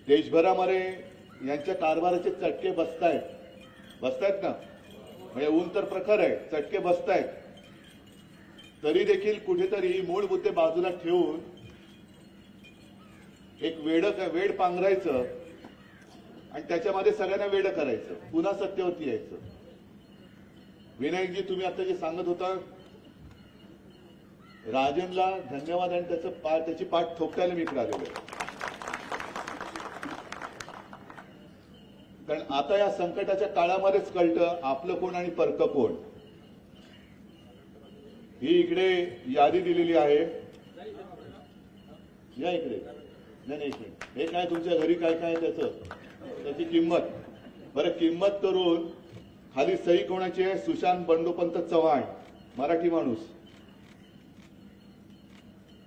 देशभरामध्ये यांच्या कारभाराचे चटके बसतायत ना, म्हणजे ऊन तर प्रखर आहे, चटके बसतायत. तरी देखील कुठेतरी मूळ मुद्दे बाजूला ठेवून एक वेड पांघरायचं आणि त्याच्यामध्ये सगळ्यांना वेड करायचं, पुन्हा सत्तेवरती यायचं. विनायकजी, तुम्ही आता जे सांगत होता, राजनला धन्यवाद आणि त्याची पाठ ठोकायला मी इकडे आलेलो आहे. कारण आता या संकटाच्या काळामध्येच कळतं आपलं कोण आणि परकं कोण. ही इकडे यादी दिलेली आहे, या इकडे. नाही इकडे हे काय तुमच्या घरी काय काय त्याची किंमत. बरं, किंमत करून खाली सही कोणाची आहे? सुशांत बंडोपंत चव्हाण, मराठी माणूस.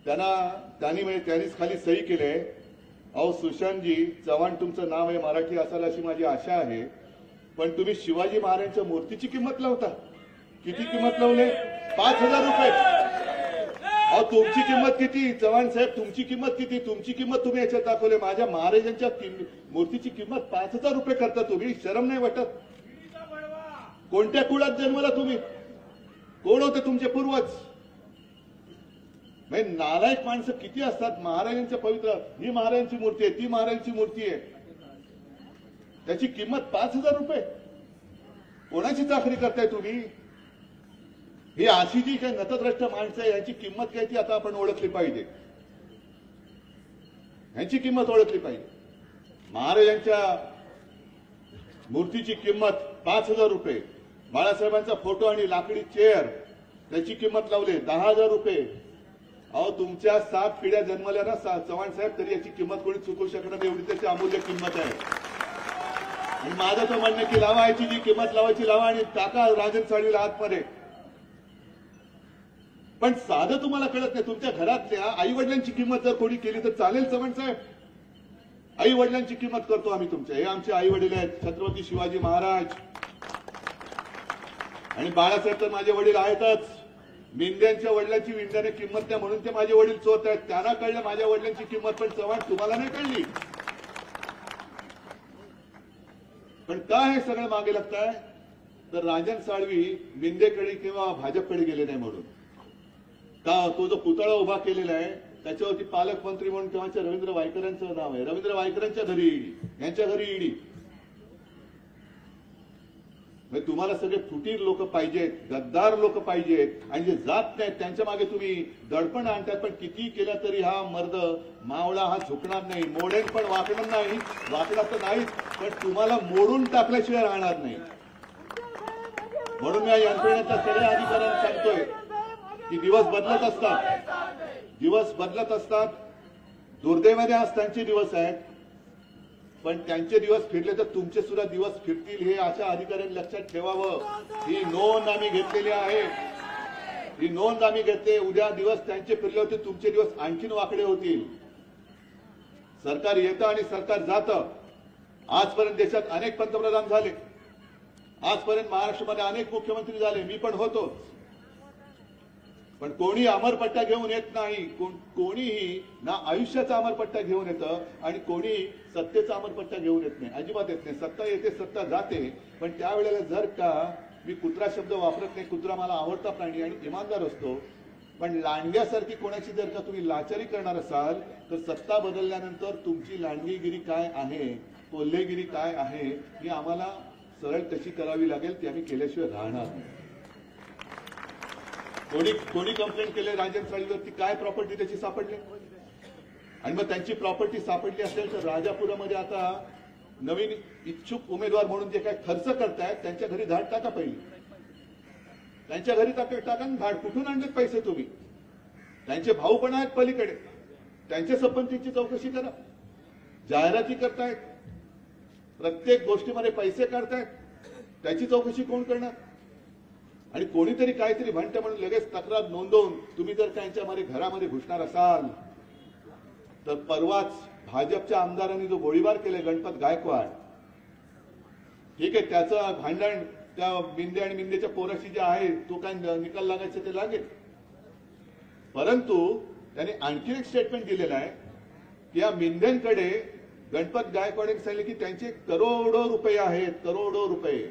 त्यांनीच खाली सही केले. अहो सुशांतजी, चव्हाण तुमचं नाव आहे, मराठी असाल अशी माझी आशा आहे, पण तुम्ही शिवाजी महाराजांच्या मूर्तीची किंमत लावता. किती किंमत लावले? 5,000 रुपये. अहो तुमची किंमत किती? चव्हाण साहेब, तुमची किंमत किती? तुमची किंमत तुम्ही याच्यात दाखवले. माझ्या महाराजांच्या मूर्तीची किंमत 5,000 रुपये करता तुम्ही. शरम नाही वाटत? कोणत्या कुळात जन्मला तुम्ही? कोण होते तुमचे पूर्वज? म्हणजे नालायक माणसं किती असतात. महाराजांच्या पवित्र, ही महाराजांची मूर्ती आहे, ती महाराजांची मूर्ती आहे, त्याची किंमत 5,000 रुपये. कोणाची चाकरी करताय तुम्ही? ही अशी जी काही नतद्रष्ट माणसं आहे, यांची किंमत काय ती आता आपण ओळखली पाहिजे. यांची किंमत ओळखली पाहिजे. महाराजांच्या मूर्तीची किंमत 5,000 रुपये. बाळासाहेबांचा फोटो आणि लाकडी चेअर, त्याची किंमत लावली 10,000 रुपये. अहो तुमच्या 7 पिढ्या जन्मल्या ना चव्हाण साहेब, तरी याची किंमत कोणी चुकवू शकणार नाही, एवढी त्याची अमूल्य किंमत आहे. आणि माझं तर म्हणणं की लावा, याची जी किंमत लावायची लावा आणि टाका राजन साळवीला आतमध्ये. पण साधं तुम्हाला कळत नाही. तुमच्या घरातल्या आई वडिलांची किंमत जर कोणी केली तर चालेल चव्हाण साहेब? आई वडिलांची किंमत करतो आम्ही तुमच्या. हे आमचे आई वडील आहेत, छत्रपती शिवाजी महाराज. आणि बाळासाहेब तर माझे वडील आहेतच. मिंद्यांच्या वडिलांची विंद्याने किंमत नाही म्हणून ते माझे वडील चोरत आहेत. त्यांना कळलं माझ्या वडिलांची किंमत, पण चव्हाण तुम्हाला नाही कळली. पण काय हे सगळं मागे लागताय? तर राजन साळवी मिंदेकडे किंवा भाजपकडे गेले नाही म्हणून. का तो जो पुतळा उभा केलेला आहे त्याच्यावरती पालकमंत्री म्हणून तेव्हाच्या रवींद्र वायकरांचं नाव आहे. रवींद्र वायकरांच्या घरी ईडी, यांच्या घरी ईडी. तुम्हाला सगळे फुटीर लोक पाहिजेत, गद्दार लोक पाहिजेत, आणि जे जात नाहीत त्यांच्या मागे तुम्ही दडपण आणतात. पण किती केलं तरी हा मर्द मावळा हा झुकणार नाही. मोडेल पण वाकणार नाही, वाकणार तर नाहीच, पण तुम्हाला मोडून टाकल्याशिवाय राहणार नाही. म्हणून मी या यंत्रणेच्या सगळ्या अधिकाऱ्यांना सांगतोय की दिवस बदलत असतात. दुर्दैवाने आज त्यांचे दिवस आहेत, पण त्यांचे दिवस फिरले तर तुमचे सुद्धा दिवस फिरतील, हे अशा अधिकाऱ्यांनी लक्षात ठेवावं. ही नोंद आम्ही घेतलेली आहे, ही नोंद आम्ही घेतली. उद्या दिवस त्यांचे फिरले होते, तुमचे दिवस आणखीन वाकडे होतील. सरकार येतं आणि सरकार जातं. आजपर्यंत देशात अनेक पंतप्रधान झाले, आजपर्यंत महाराष्ट्रामध्ये अनेक मुख्यमंत्री झाले, मी पण होतो. पण कोणी अमरपट्टा घेऊन येत नाही. कोणीही ना आयुष्याचा अमरपट्टा घेऊन येतं आणि कोणी सत्तेचा अमरपट्टा घेऊन येत नाही. अजिबात येत नाही. सत्ता येते, सत्ता जाते. पण त्यावेळेला जर का मी कुत्रा शब्द वापरत नाही, कुत्रा मला आवडता प्राणी आणि इमानदार असतो, पण लांडग्यासारखी कोणाची जर का तुम्ही लाचारी करणार असाल तर सत्ता बदलल्यानंतर तुमची लांडगीगिरी काय आहे, कोल्हेगिरी काय आहे, ही आम्हाला सरळ कशी करावी लागेल, ती आम्ही केल्याशिवाय राहणार नाही. कोणी कंप्लेंट केले राजन साळवीवरती, काय प्रॉपर्टी त्याची सापडली? आणि मग त्यांची प्रॉपर्टी सापडली असेल तर राजापुरामध्ये आता नवीन इच्छुक उमेदवार म्हणून जे काय खर्च करतायत त्यांच्या घरी धाड टाका. पहिली त्यांच्या घरी टाका धाड. कुठून आणलेत पैसे तुम्ही? त्यांचे भाऊ पण आहेत पलीकडे, त्यांच्या संपत्तीची चौकशी करा. जाहिराती करतायत, प्रत्येक गोष्टीमध्ये पैसे काढतायत, त्याची चौकशी कोण करणार? आणि कोणीतरी काहीतरी म्हणतं म्हणून लगेच तक्रार नोंदवून तुम्ही जर त्यांच्यामध्ये घरामध्ये घुसणार असाल तर परवाच भाजपच्या आमदारांनी जो गोळीबार केले गणपत गायकवाड, ठीक आहे, त्याचं भांडण त्या मिंदे आणि मिंदेच्या पोराशी जे आहे तो काय निकाल लागायचा ते लागेल. परंतु त्यांनी आणखी एक स्टेटमेंट दिलेलं आहे की या मिंदेंकडे गणपत गायकवाडांनी सांगितले की त्यांचे करोडो रुपये आहेत, करोडो रुपये.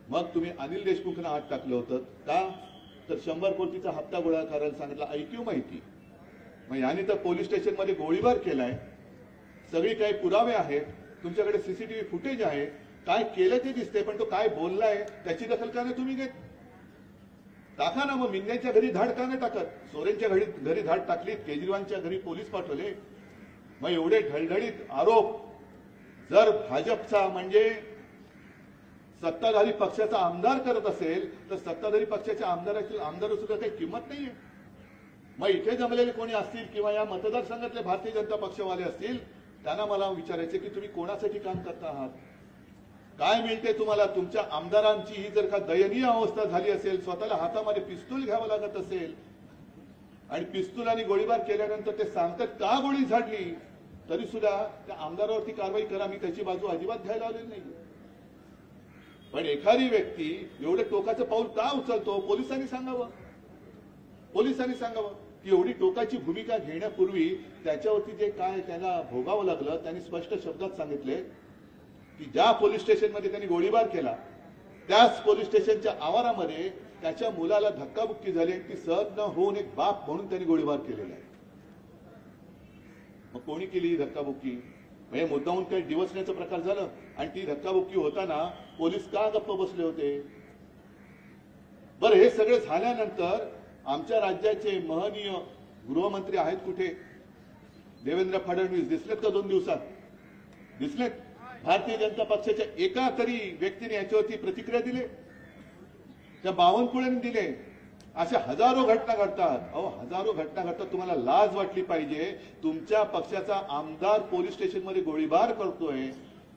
मग तुम्ही अनिल देशमुखांना हात टाकलं होतं का? तर 100 कोटीचा हप्ता गोळा करायला सांगितला. ऐक्यू माहिती. मग याने तर पोलीस स्टेशनमध्ये गोळीबार केलाय. सगळी काही पुरावे आहेत, तुमच्याकडे सीसीटीव्ही फुटेज आहे. काय केलं ते दिसते, पण तो काय बोललाय त्याची दखल का नाही तुम्ही घेत? टाका ना. मग मिंद्यांच्या घरी धाड का नाही टाकत? सोरेनच्या घरी धाड टाकली, केजरीवालच्या घरी पोलीस पाठवले. मग एवढे ढळढळीत आरोप जर भाजपचा म्हणजे सत्ताधारी पक्षाचा आमदार करत असेल तर सत्ताधारी पक्षाच्या आमदार सुद्धा काही किंमत नाहीये. मग इथे जमलेले कोणी असतील किंवा या मतदारसंघातले भारतीय जनता पक्षवाले असतील, त्यांना मला विचारायचे की तुम्ही कोणासाठी काम करता आहात? काय मिळते तुम्हाला? तुमच्या आमदारांची ही जर का दयनीय अवस्था झाली असेल, स्वतःला हातामध्ये पिस्तूल घ्यावं लागत असेल आणि पिस्तूल आणि गोळीबार केल्यानंतर ते सांगतात का गोळी झाडली, तरी सुद्धा त्या आमदारावरती कारवाई करा. मी त्याची बाजू अजिबात घ्यायला आलेली नाही. पण एखादी व्यक्ती एवढे टोकाचं पाऊल का उचलतो? पोलिसांनी सांगावं. पोलिसांनी सांगावं की एवढी टोकाची भूमिका घेण्यापूर्वी त्याच्यावरती जे काय त्याला भोगावं लागलं, त्यांनी स्पष्ट शब्दात सांगितले की ज्या पोलीस स्टेशनमध्ये त्यांनी गोळीबार केला त्याच पोलीस स्टेशनच्या आवारामध्ये त्याच्या मुलाला धक्काबुक्की झाली. ती सहज न होऊन एक बाप म्हणून त्यांनी गोळीबार केलेला आहे. मग कोणी केली ही धक्काबुक्की? म्हणजे मुद्दाहून काही दिवसण्याचा प्रकार झालं. आणि ती धक्काबुक्की होताना पोलीस का गप्प बसले होते? बरं, हे सगळं झाल्यानंतर आमच्या राज्याचे महनीय गृहमंत्री आहेत कुठे? देवेंद्र फडणवीस दिसलेत का 2 दिवसात? दिसलेत? भारतीय जनता पक्षाच्या एका तरी व्यक्तीने याच्यावरती प्रतिक्रिया दिली? त्या बावनकुळेंनी दिले? अशा हजारो घटना घडतात. अहो, हजारो घटना घडतात. तुम्हाला लाज वाटली पाहिजे. तुमच्या पक्षाचा आमदार पोलीस स्टेशनमध्ये गोळीबार करतोय,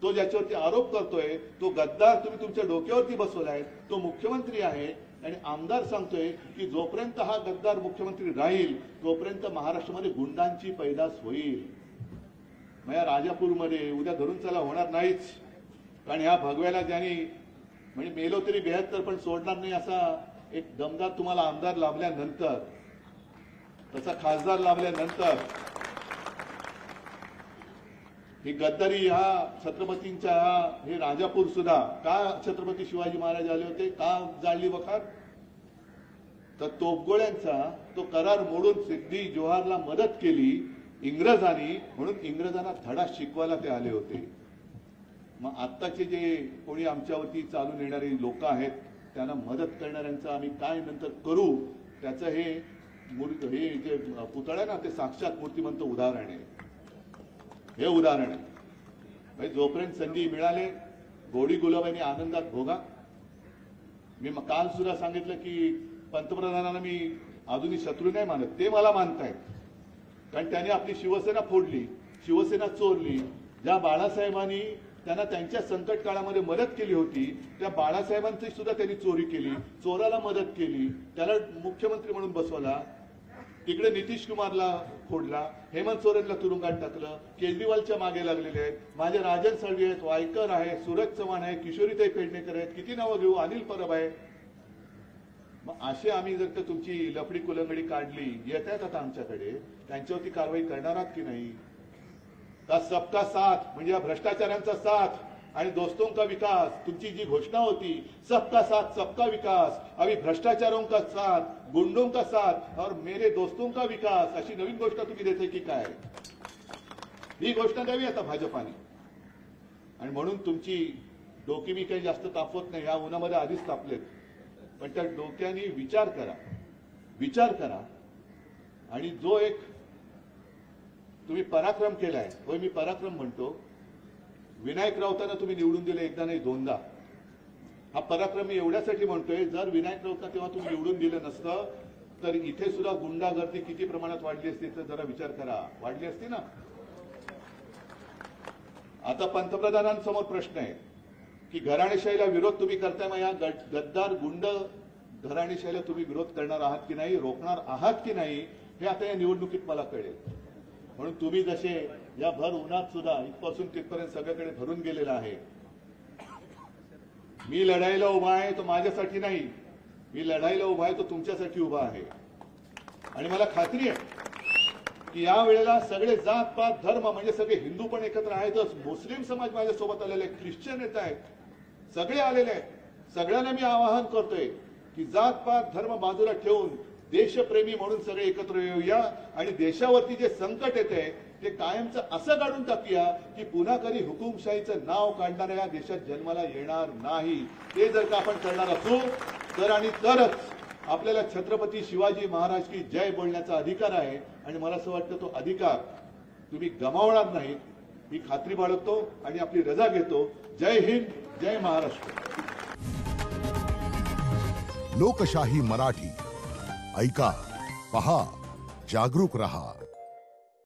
तो ज्याच्यावरती आरोप करतोय तो गद्दार तुम्ही तुमच्या डोक्यावरती बसवलाय. तो मुख्यमंत्री आहे आणि आमदार सांगतोय की जोपर्यंत हा गद्दार मुख्यमंत्री राहील तोपर्यंत महाराष्ट्रामध्ये गुंडांची पैदास होईल. मग या राजापूरमध्ये उद्या धरून चला होणार नाहीच. कारण ह्या भगव्याला ज्यांनी म्हणजे मेलो तरी 72 पण सोडणार नाही असा एक दमदार तुम्हाला आमदार लाभल्यानंतर, तसा खासदार लाभल्यानंतर ही गद्दारी ह्या छत्रपतींच्या हे राजापूर सुद्धा का छत्रपती शिवाजी महाराज आले होते का जाळली वखार? तर तोफगोळ्यांचा तो करार मोडून सिद्धी जोहारला मदत केली इंग्रजांनी, म्हणून इंग्रजांना धडा शिकवायला ते आले होते. मग आत्ताचे जे कोणी आमच्यावरती चालून येणारे लोक आहेत त्यांना मदत करणाऱ्यांचं आम्ही काय नंतर करू, त्याचं हे जे पुतळा आहे ना ते साक्षात मूर्तिमंत उदाहरण आहे. हे उदाहरण आहे. जोपर्यंत संधी मिळाले गोडी गुलाबांनी आनंदात भोगा. मी काल सुद्धा सांगितलं की पंतप्रधानांना मी अजूनही शत्रू नाही मानत, ते मला मानतायत. कारण त्यांनी आपली शिवसेना फोडली, शिवसेना चोरली. ज्या बाळासाहेबांनी त्यांना त्यांच्या संकट काळामध्ये मदत केली होती त्या बाळासाहेबांची सुद्धा त्यांनी चोरी केली, चोराला मदत केली, त्याला मुख्यमंत्री म्हणून बसवला. तिकडे नितीश कुमारला फोडला, हेमंत सोरेनला तुरुंगात टाकलं, केजरीवालच्या मागे लागलेले आहेत. माझे राजन साळवी आहेत, वायकर आहे, सूरज चव्हाण आहे, किशोरीताई पेडणेकर आहेत, किती नावं घेऊ, अनिल परब आहे. मग असे आम्ही जर का तुमची लफडी कुलंगडी काढली, येत आहेत आता आमच्याकडे, त्यांच्यावरती कारवाई करणार आहात की नाही? का सबका साथ म्हणजे या भ्रष्टाचारांचा साथ आणि दोस्तों का विकास, तुमची जी घोषणा होती सबका साथ सबका विकास, अभी भ्रष्टाचारों का साथ, गुंडों का साथ और मेरे दोस्तों का विकास, अशी नवीन घोषणा तुम्ही देते की काय? ही घोषणा द्यावी आता भाजपाने. आणि म्हणून तुमची डोकी मी काही जास्त तापवत नाही, या उन्हामध्ये आधीच तापलेत. पण त्या डोक्याने विचार करा, विचार करा. आणि जो एक तुम्ही पराक्रम केलाय, होय मी पराक्रम म्हणतो, विनायक राऊतांना तुम्ही निवडून दिले एकदा नाही दोनदा. हा पराक्रम मी एवढ्यासाठी म्हणतोय, जर विनायक राऊतांना तेव्हा तुम्ही निवडून दिलं नसतं तर इथे सुद्धा गुंडागर्दी किती प्रमाणात वाढली असती तर जरा विचार करा. वाढली असती ना? आता पंतप्रधानांसमोर प्रश्न आहे की घराणेशाहीला विरोध तुम्ही करताय, मग या गद्दार गुंड घराणेशाहीला तुम्ही विरोध करणार आहात की नाही, रोखणार आहात की नाही, हे आता या निवडणुकीत मला कळेल. म्हणून तुम्ही जसे या भर उन्हात सुद्धा इथपासून तिथपर्यंत सगळ्याकडे भरून गेलेला आहे. मी लढाईला उभा आहे तो माझ्यासाठी नाही, मी लढाईला उभा आहे तो तुमच्यासाठी उभा आहे. आणि मला खात्री आहे की या वेळेला सगळे जात पात धर्म म्हणजे सगळे हिंदू पण एकत्र आहेतच, मुस्लिम समाज माझ्यासोबत आलेले आहेत, ख्रिश्चन येत आहेत, सगळे आलेले आहेत. सगळ्यांना मी आवाहन करतोय की जात पात धर्म बाजूला ठेवून देशप्रेमी म्हणून सगळे एकत्र येऊया आणि देशावरती जे संकट येते ते कायमचं असं काढून टाकूया की पुन्हा कधी हुकुमशाहीचं नाव काढणाऱ्या या देशात जन्माला येणार नाही. ते जर का आपण करणार असू तर आणि तरच आपल्याला छत्रपती शिवाजी महाराज की जय बोलण्याचा अधिकार आहे आणि मला असं वाटतं तो अधिकार तुम्ही गमावणार नाही ही खात्री बाळगतो आणि आपली रजा घेतो. जय हिंद, जय महाराष्ट्र. लोकशाही मराठी ऐका, पहा, जागरूक रहा.